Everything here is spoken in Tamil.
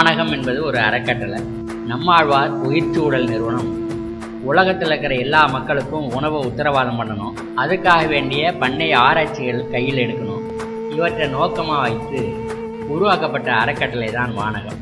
வானகம் என்பது ஒரு அறக்கட்டளை. நம்மாழ்வார் உயிர்ச்சூழல் நிறுவனம் உலகத்தில் இருக்கிற எல்லா மக்களுக்கும் உணவை உத்தரவாதம் பண்ணணும். அதுக்காக வேண்டிய பண்ணை ஆராய்ச்சிகள் கையில் எடுக்கணும். இவற்றை நோக்கமாக வைத்து உருவாக்கப்பட்ட அறக்கட்டளை தான் வானகம்.